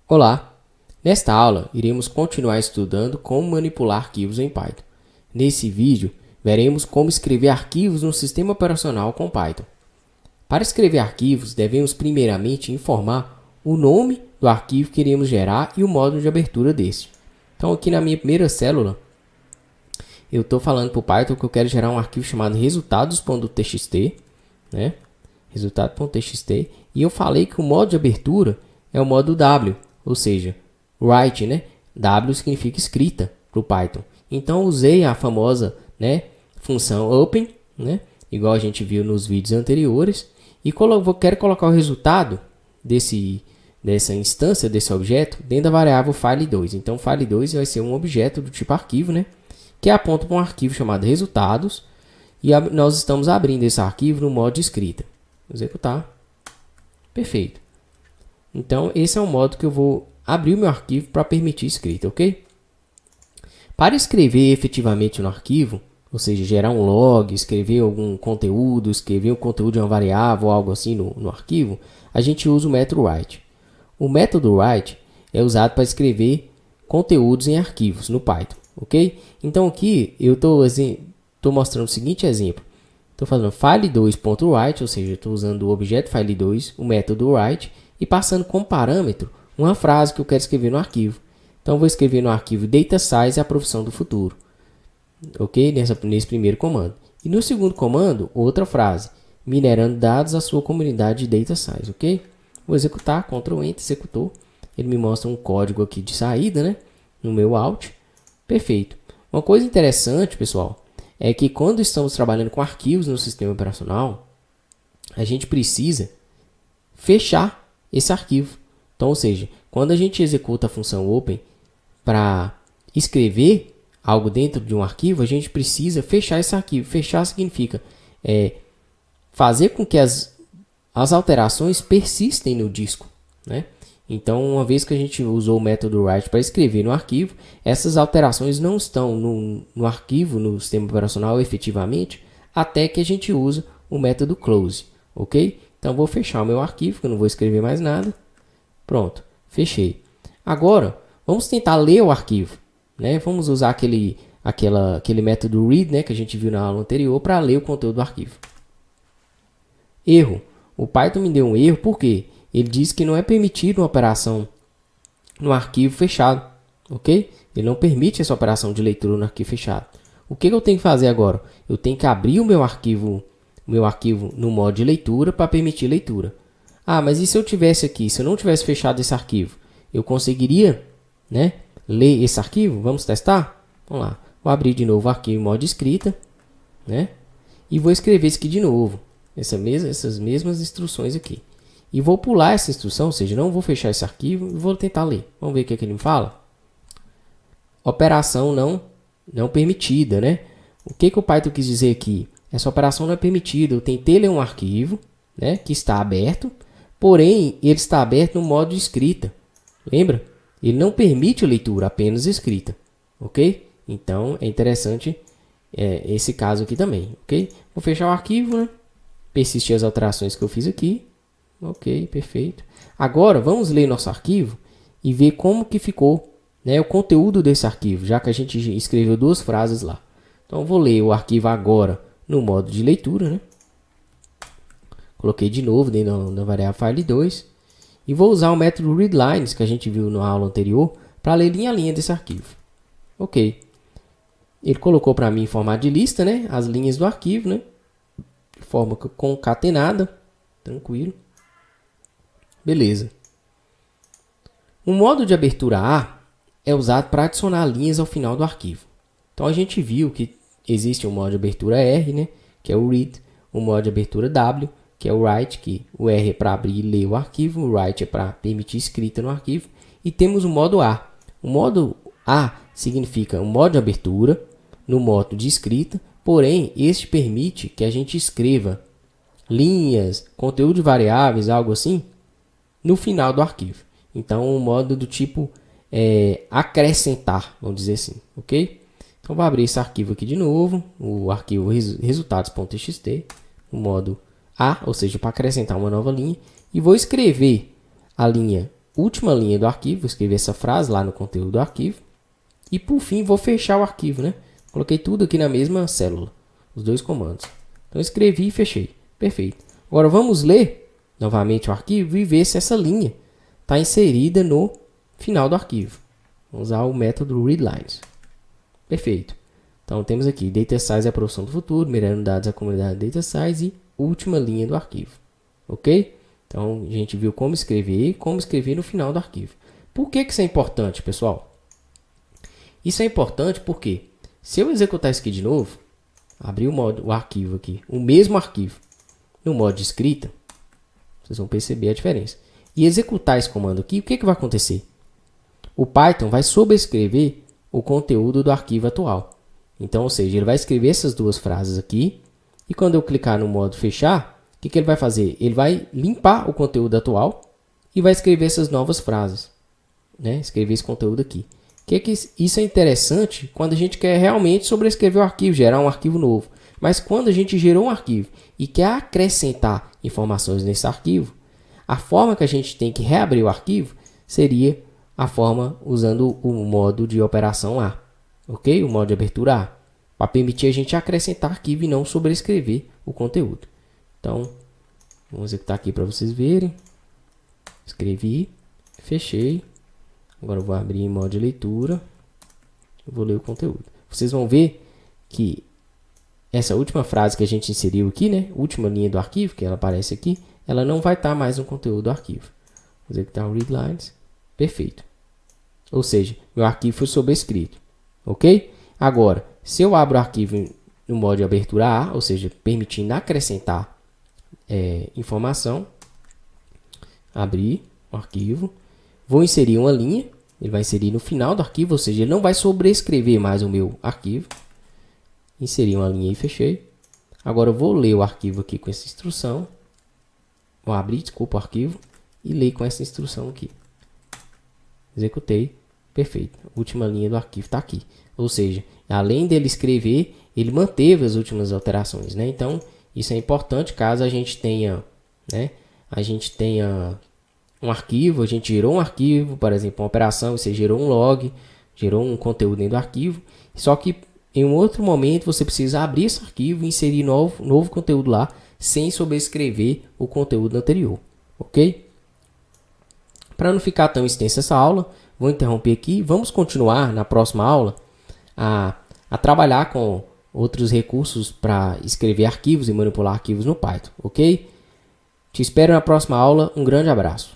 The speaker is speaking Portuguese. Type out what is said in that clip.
Olá! Nesta aula, iremos continuar estudando como manipular arquivos em Python. Nesse vídeo, veremos como escrever arquivos no sistema operacional com Python. Para escrever arquivos, devemos primeiramente informar o nome do arquivo que iremos gerar e o modo de abertura deste. Então, aqui na minha primeira célula, eu estou falando para o Python que eu quero gerar um arquivo chamado resultados.txt, né? Resultado.txt, e eu falei que o modo de abertura é o modo W, ou seja, write, né? W significa escrita para o Python. Então, usei a famosa, né, função open, né, igual a gente viu nos vídeos anteriores, e quero colocar o resultado dessa instância, desse objeto, dentro da variável file2. Então, file2 vai ser um objeto do tipo arquivo, né, que aponta para um arquivo chamado resultados, e nós estamos abrindo esse arquivo no modo de escrita. Vou executar. Perfeito. Então, esse é o modo que eu vou abrir o meu arquivo para permitir escrita, ok? Para escrever efetivamente no arquivo, ou seja, gerar um log, escrever algum conteúdo, escrever o conteúdo de uma variável ou algo assim no arquivo, a gente usa o método write. O método write é usado para escrever conteúdos em arquivos no Python, ok? Então, aqui eu estou mostrando o seguinte exemplo. Estou fazendo file2.write, ou seja, estou usando o objeto file2, o método write, e passando como parâmetro uma frase que eu quero escrever no arquivo. Então, vou escrever no arquivo data size a profissão do futuro. Ok? Nesse primeiro comando. E no segundo comando, outra frase. Minerando dados à sua comunidade de data size. Ok? Vou executar, Ctrl Enter, executou. Ele me mostra um código aqui de saída, né? No meu Alt. Perfeito. Uma coisa interessante, pessoal, é que quando estamos trabalhando com arquivos no sistema operacional, a gente precisa fechar esse arquivo. Então, ou seja, quando a gente executa a função open para escrever algo dentro de um arquivo, a gente precisa fechar esse arquivo. Fechar significa fazer com que as alterações persistem no disco, né? Então, uma vez que a gente usou o método write para escrever no arquivo, essas alterações não estão no arquivo, no sistema operacional efetivamente, até que a gente usa o método close, ok? Então, vou fechar o meu arquivo, que eu não vou escrever mais nada. Pronto, fechei. Agora, vamos tentar ler o arquivo, né? Vamos usar aquele método read, né, que a gente viu na aula anterior, para ler o conteúdo do arquivo. Erro. O Python me deu um erro, por quê? Ele diz que não é permitido uma operação no arquivo fechado, ok? Ele não permite essa operação de leitura no arquivo fechado. O que eu tenho que fazer agora? Eu tenho que abrir o meu arquivo no modo de leitura para permitir leitura. Ah, mas e se eu tivesse aqui, se eu não tivesse fechado esse arquivo, eu conseguiria, né, ler esse arquivo? Vamos testar? Vamos lá. Vou abrir de novo o arquivo em modo de escrita, né, e vou escrever isso aqui de novo. Essas mesmas instruções aqui. E vou pular essa instrução, ou seja, não vou fechar esse arquivo e vou tentar ler. Vamos ver o que ele me fala? Operação não permitida, né? O que o Python quis dizer aqui? Essa operação não é permitida. Eu tentei ler um arquivo, né, que está aberto, porém, ele está aberto no modo de escrita. Lembra? Ele não permite a leitura, apenas escrita. Ok? Então, é interessante esse caso aqui também. Ok? Vou fechar o arquivo, né? Persistir as alterações que eu fiz aqui. Ok, perfeito. Agora, vamos ler nosso arquivo e ver como que ficou, né, o conteúdo desse arquivo, já que a gente escreveu duas frases lá. Então, eu vou ler o arquivo agora no modo de leitura, né? Coloquei de novo dentro da variável file2 e vou usar o método readlines que a gente viu na aula anterior para ler linha a linha desse arquivo. Ok. Ele colocou para mim em formato de lista, né, as linhas do arquivo, né, de forma concatenada. Tranquilo. Beleza. O modo de abertura A é usado para adicionar linhas ao final do arquivo. Então, a gente viu que existe o modo de abertura R, né, que é o read, o modo de abertura W, que é o write, que o R é para abrir e ler o arquivo, o write é para permitir escrita no arquivo, e temos o modo A. O modo A significa o modo de abertura no modo de escrita, porém, este permite que a gente escreva linhas, conteúdo de variáveis, algo assim, no final do arquivo. Então, um modo do tipo acrescentar, vamos dizer assim, ok? Então, vou abrir esse arquivo aqui de novo, o arquivo resultados.txt, o modo A, ou seja, para acrescentar uma nova linha, e vou escrever a linha última linha do arquivo, vou escrever essa frase lá no conteúdo do arquivo. E por fim, vou fechar o arquivo, né? Coloquei tudo aqui na mesma célula, os dois comandos. Então, escrevi e fechei. Perfeito. Agora, vamos ler novamente o arquivo e ver se essa linha está inserida no final do arquivo. Vamos usar o método readlines. Perfeito. Então, temos aqui data size é a profissão do futuro, mirando dados à comunidade data size e última linha do arquivo. Ok? Então, a gente viu como escrever e como escrever no final do arquivo. Por que isso é importante, pessoal? Isso é importante porque, se eu executar isso aqui de novo, abrir o arquivo aqui, o mesmo arquivo, no modo de escrita, vocês vão perceber a diferença. E executar esse comando aqui, o que vai acontecer? O Python vai sobrescrever o conteúdo do arquivo atual. Então, ou seja, ele vai escrever essas duas frases aqui, e quando eu clicar no modo fechar, o que ele vai fazer? Ele vai limpar o conteúdo atual e vai escrever essas novas frases, né? Escrever esse conteúdo aqui. Isso é interessante quando a gente quer realmente sobrescrever o arquivo, gerar um arquivo novo. Mas quando a gente gerou um arquivo e quer acrescentar informações nesse arquivo, a forma que a gente tem que reabrir o arquivo seria a forma usando o modo de operação A, ok? O modo de abertura A, para permitir a gente acrescentar arquivo e não sobrescrever o conteúdo. Então, vamos executar aqui para vocês verem. Escrevi, fechei. Agora eu vou abrir em modo de leitura. Eu vou ler o conteúdo. Vocês vão ver que essa última frase que a gente inseriu aqui, né? Última linha do arquivo, que ela aparece aqui, ela não vai estar mais no conteúdo do arquivo. Vou executar o readlines. Perfeito. Ou seja, meu arquivo foi sobrescrito. Ok? Agora, se eu abro o arquivo no modo de abertura A, ou seja, permitindo acrescentar informação, abrir o arquivo, vou inserir uma linha, ele vai inserir no final do arquivo, ou seja, ele não vai sobrescrever mais o meu arquivo. Inseri uma linha e fechei. Agora eu vou ler o arquivo aqui com essa instrução. Vou abrir, desculpa, o arquivo e ler com essa instrução aqui. Executei. Perfeito. A última linha do arquivo está aqui. Ou seja, além dele escrever, ele manteve as últimas alterações, né? Então, isso é importante caso a gente tenha, né? A gente tenha um arquivo, a gente gerou um arquivo, por exemplo, uma operação, você gerou um log, gerou um conteúdo dentro do arquivo, só que em um outro momento você precisa abrir esse arquivo e inserir novo conteúdo lá, sem sobrescrever o conteúdo anterior, ok? Para não ficar tão extensa essa aula, vou interromper aqui, vamos continuar na próxima aula a trabalhar com outros recursos para escrever arquivos e manipular arquivos no Python, ok? Te espero na próxima aula, um grande abraço.